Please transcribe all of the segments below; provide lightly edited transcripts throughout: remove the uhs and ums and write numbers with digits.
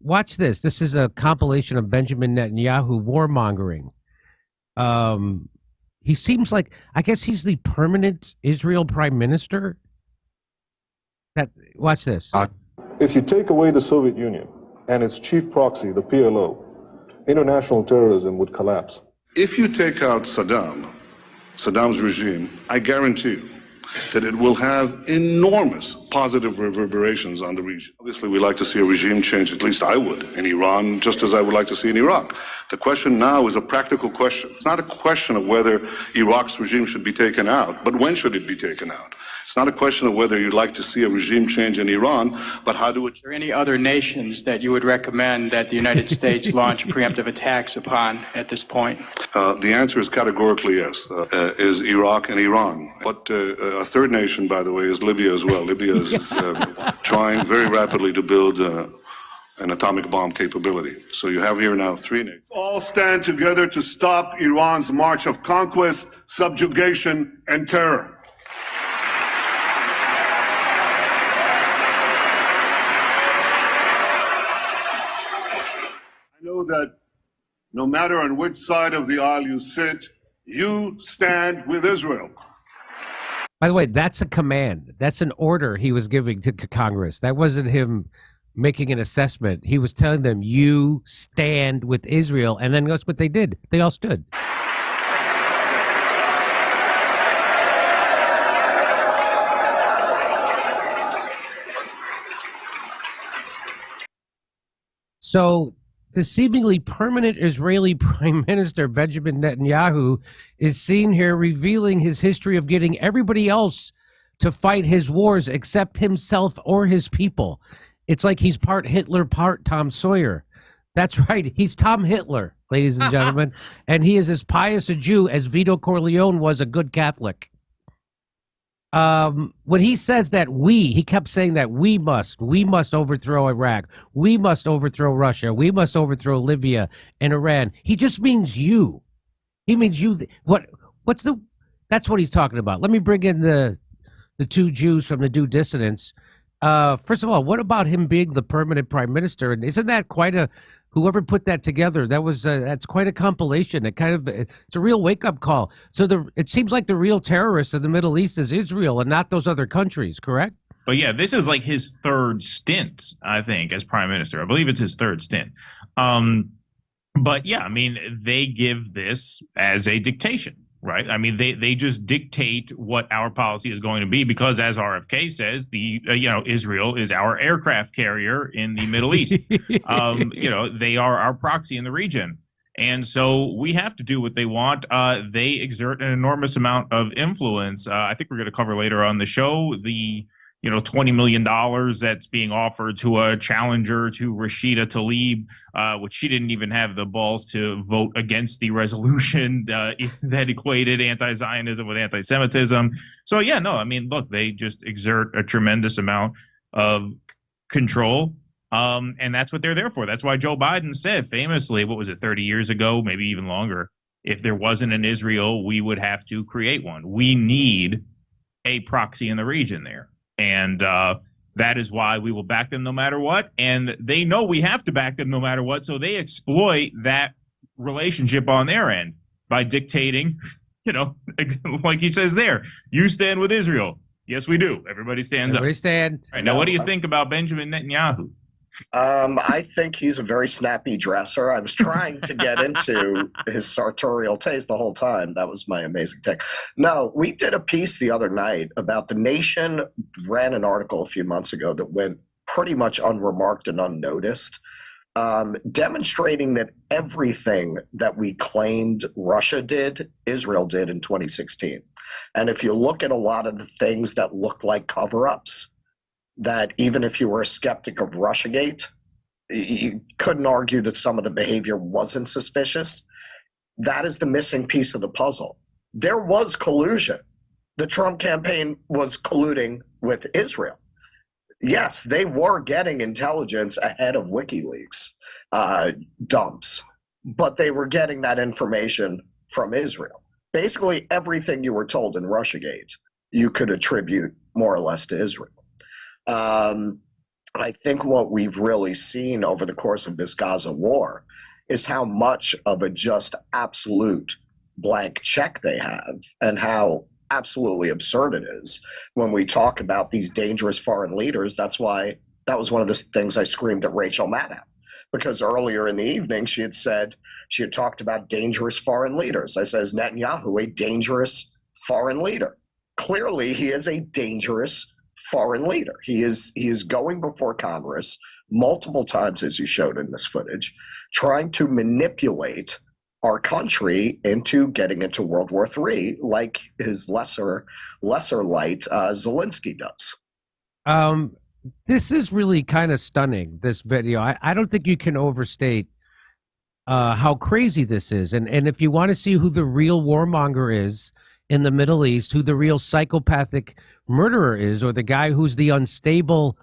watch this. This is a compilation of Benjamin Netanyahu warmongering. He seems like, I guess he's the permanent Israel prime minister. Watch this. If you take away the Soviet Union and its chief proxy, the PLO, international terrorism would collapse. If you take out Saddam's regime, I guarantee you that it will have enormous positive reverberations on the region. Obviously, we like to see a regime change, at least I would, in Iran, just as I would like to see in Iraq. The question now is a practical question. It's not a question of whether Iraq's regime should be taken out, but when should it be taken out? It's not a question of whether you'd like to see a regime change in Iran, but how do it... Are there any other nations that you would recommend that the United States launch preemptive attacks upon at this point? The answer is categorically yes, is Iraq and Iran. But a third nation, by the way, is Libya as well. Libya is trying very rapidly to build an atomic bomb capability. So you have here now 3 nations. All stand together to stop Iran's march of conquest, subjugation, and terror. I know that no matter on which side of the aisle you sit, you stand with Israel. By the way, that's a command. That's an order he was giving to Congress. That wasn't him making an assessment. He was telling them, you stand with Israel. And then that's what they did. They all stood. So the seemingly permanent Israeli Prime Minister, Benjamin Netanyahu, is seen here revealing his history of getting everybody else to fight his wars except himself or his people. It's like he's part Hitler, part Tom Sawyer. That's right. He's Tom Hitler, ladies and gentlemen. And he is as pious a Jew as Vito Corleone was a good Catholic. When he says that he kept saying that we must overthrow Iraq, we must overthrow Russia, we must overthrow Libya and Iran. He just means you. He means you. That's what he's talking about. Let me bring in the 2 Jews from the Due Dissidence. First of all, what about him being the permanent prime minister? And isn't that whoever put that together, that's quite a compilation. It's a real wake-up call. So it seems like the real terrorist in the Middle East is Israel and not those other countries, correct? But yeah, this is like his 3rd stint, I think, as prime minister. I believe it's his 3rd stint. But yeah, I mean, they give this as a dictation, right? I mean, they just dictate what our policy is going to be because, as RFK says, Israel is our aircraft carrier in the Middle East. They are our proxy in the region. And so we have to do what they want. They exert an enormous amount of influence. I think we're going to cover later on the show the $20 million that's being offered to a challenger to Rashida Tlaib, which she didn't even have the balls to vote against the resolution that equated anti-Zionism with anti-Semitism. So yeah, no, I mean, look, they just exert a tremendous amount of control. And that's what they're there for. That's why Joe Biden said famously, what was it, 30 years ago, maybe even longer, if there wasn't an Israel, we would have to create one. We need a proxy in the region there. And that is why we will back them no matter what. And they know we have to back them no matter what. So they exploit that relationship on their end by dictating, like he says there, you stand with Israel. Yes, we do. Everybody stands up. Everybody stand. All right, now, what do you think about Benjamin Netanyahu? I think he's a very snappy dresser. I was trying to get into his sartorial taste the whole time. That was my amazing take. No, we did a piece the other night about The Nation ran an article a few months ago that went pretty much unremarked and unnoticed, demonstrating that everything that we claimed Russia did, Israel did in 2016. And if you look at a lot of the things that look like cover-ups, that even if you were a skeptic of Russiagate, you couldn't argue that some of the behavior wasn't suspicious. That is the missing piece of the puzzle. There was collusion. The Trump campaign was colluding with Israel. Yes, they were getting intelligence ahead of WikiLeaks dumps, but they were getting that information from Israel. Basically, everything you were told in Russiagate, you could attribute more or less to Israel. I think what we've really seen over the course of this Gaza war is how much of a just absolute blank check they have and how absolutely absurd it is when we talk about these dangerous foreign leaders. That's why that was one of the things I screamed at Rachel Maddow, because earlier in the evening she had talked about dangerous foreign leaders. I said, is Netanyahu a dangerous foreign leader? Clearly, he is a dangerous foreign leader. He is going before Congress multiple times, as you showed in this footage, trying to manipulate our country into getting into World War III, like his lesser light Zelensky does. This is really kind of stunning, this video. I don't think you can overstate how crazy this is. And if you want to see who the real warmonger is in the Middle East, who the real psychopathic murderer is, or the guy who's the unstable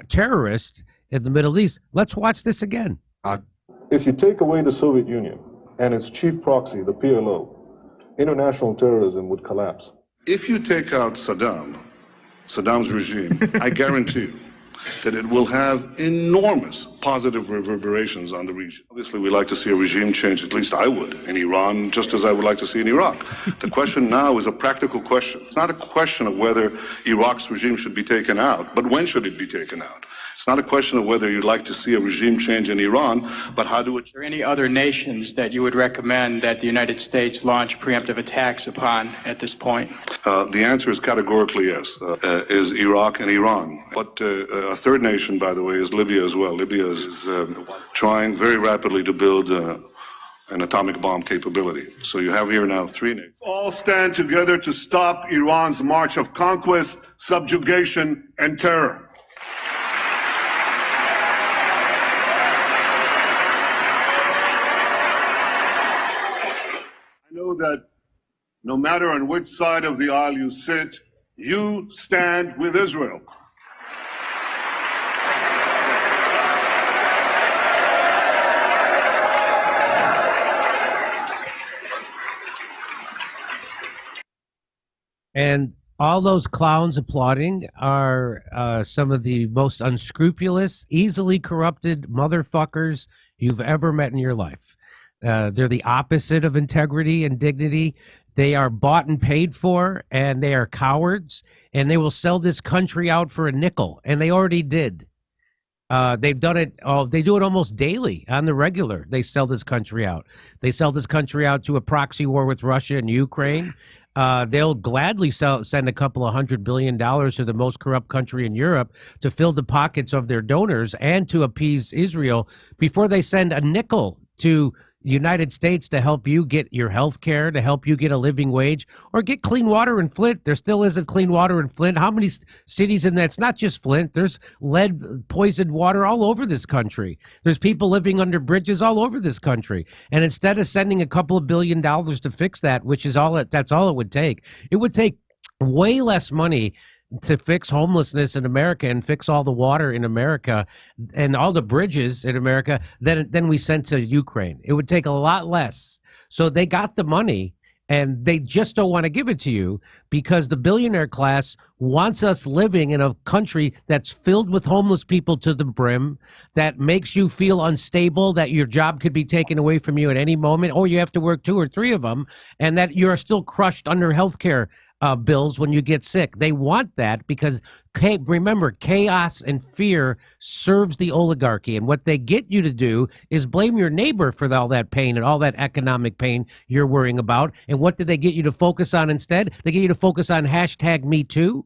terrorist in the Middle East, let's watch this again. If you take away the Soviet Union and its chief proxy, the PLO, international terrorism would collapse. If you take out Saddam's regime, I guarantee you that it will have enormous positive reverberations on the region. Obviously, we like to see a regime change, at least I would, in Iran, just as I would like to see in Iraq. The question now is a practical question. It's not a question of whether Iraq's regime should be taken out, but when should it be taken out? It's not a question of whether you'd like to see a regime change in Iran, but how do it... Are there any other nations that you would recommend that the United States launch preemptive attacks upon at this point? The answer is categorically yes, is Iraq and Iran. But a third nation, by the way, is Libya as well. Libya is trying very rapidly to build an atomic bomb capability. So you have here now 3 nations. All stand together to stop Iran's march of conquest, subjugation, and terror. I know that no matter on which side of the aisle you sit, you stand with Israel. And all those clowns applauding are some of the most unscrupulous, easily corrupted motherfuckers you've ever met in your life. They're the opposite of integrity and dignity. They are bought and paid for, and they are cowards, and they will sell this country out for a nickel, and they already did. They've done it. They do it almost daily on the regular. They sell this country out. They sell this country out to a proxy war with Russia and Ukraine. They'll gladly send a couple of $100 billion to the most corrupt country in Europe to fill the pockets of their donors and to appease Israel before they send a nickel to United States to help you get your health care, to help you get a living wage, or get clean water in Flint. There still isn't clean water in Flint. How many cities in that? It's not just Flint. There's lead poisoned water all over this country. There's people living under bridges all over this country. And instead of sending a couple of $1 billion to fix that, which is that's all it would take way less money to fix homelessness in America and fix all the water in America and all the bridges in America than we sent to Ukraine. It would take a lot less. So they got the money and they just don't want to give it to you because the billionaire class wants us living in a country that's filled with homeless people to the brim, that makes you feel unstable, that your job could be taken away from you at any moment, or you have to work 2 or 3 of them, and that you're still crushed under healthcare bills when you get sick. They want that because, remember, chaos and fear serves the oligarchy. And what they get you to do is blame your neighbor for all that pain and all that economic pain you're worrying about. And what did they get you to focus on instead? They get you to focus on #MeToo.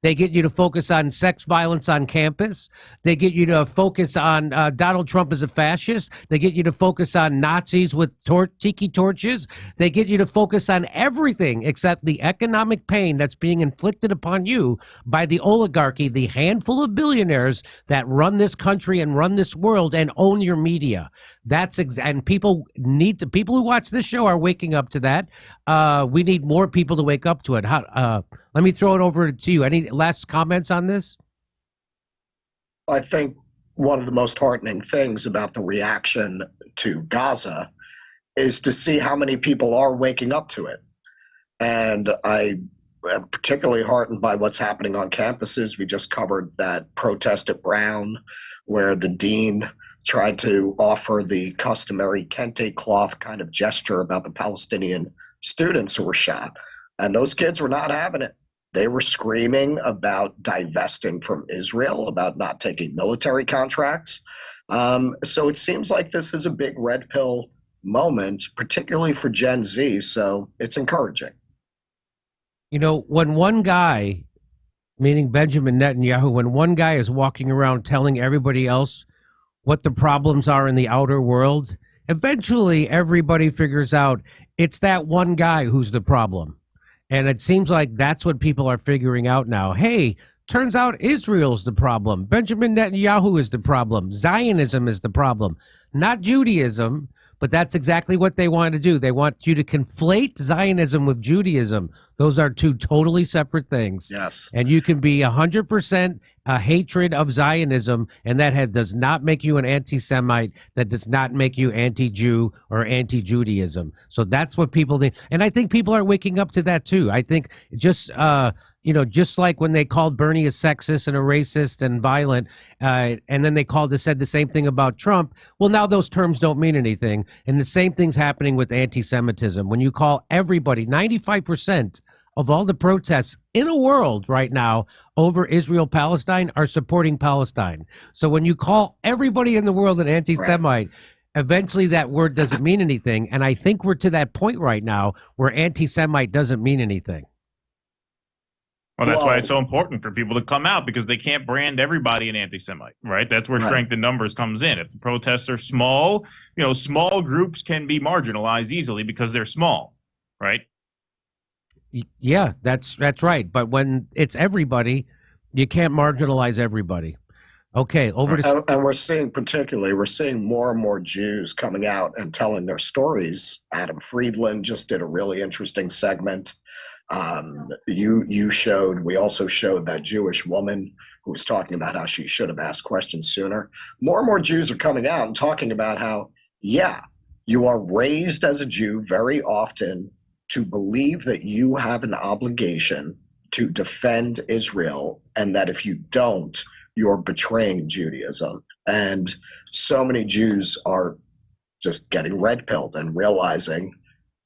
They get you to focus on sex violence on campus. They get you to focus on Donald Trump as a fascist. They get you to focus on Nazis with tiki torches. They get you to focus on everything except the economic pain that's being inflicted upon you by the oligarchy, the handful of billionaires that run this country and run this world and own your media. And people who watch this show are waking up to that. We need more people to wake up to it. Let me throw it over to you. Any last comments on this? I think one of the most heartening things about the reaction to Gaza is to see how many people are waking up to it. And I I'm particularly heartened by what's happening on campuses. We just covered that protest at Brown, where the dean tried to offer the customary kente cloth kind of gesture about the Palestinian students who were shot. And those kids were not having it. They were screaming about divesting from Israel, about not taking military contracts. So it seems like this is a big red pill moment, particularly for Gen Z. So it's encouraging. You know, when one guy, meaning Benjamin Netanyahu, when one guy is walking around telling everybody else what the problems are in the outer world, eventually everybody figures out it's that one guy who's the problem. And it seems like that's what people are figuring out now. Hey, turns out Israel's the problem. Benjamin Netanyahu is the problem. Zionism is the problem, not Judaism. But that's exactly what they want to do. They want you to conflate Zionism with Judaism. Those are two totally separate things. Yes. And you can be 100% a hatred of Zionism, and that does not make you an anti-Semite. That does not make you anti-Jew or anti-Judaism. So that's what people need. And I think people are waking up to that too. I think just like when they called Bernie a sexist and a racist and violent, and then they said the same thing about Trump. Well, now those terms don't mean anything. And the same thing's happening with anti-Semitism. When you call everybody, 95% of all the protests in the world right now over Israel-Palestine are supporting Palestine. So when you call everybody in the world an anti-Semite, eventually that word doesn't mean anything. And I think we're to that point right now where anti-Semite doesn't mean anything. Well, that's why it's so important for people to come out, because they can't brand everybody an anti-Semite, right? That's where strength in numbers comes in. If the protests are small, small groups can be marginalized easily because they're small, right? Yeah, that's right. But when it's everybody, you can't marginalize everybody. Okay, over to... And we're seeing more and more Jews coming out and telling their stories. Adam Friedland just did a really interesting segment. We also showed that Jewish woman who was talking about how she should have asked questions sooner. More and more Jews are coming out and talking about how, you are raised as a Jew very often to believe that you have an obligation to defend Israel, and that if you don't, you're betraying Judaism. And so many Jews are just getting red-pilled and realizing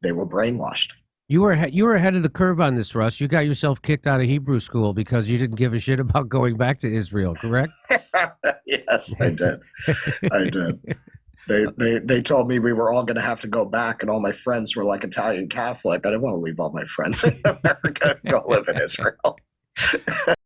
they were brainwashed. You were ahead of the curve on this, Russ. You got yourself kicked out of Hebrew school because you didn't give a shit about going back to Israel, correct? Yes, I did. I did. They told me we were all going to have to go back, and all my friends were like Italian Catholic. I didn't want to leave all my friends in America and go live in Israel.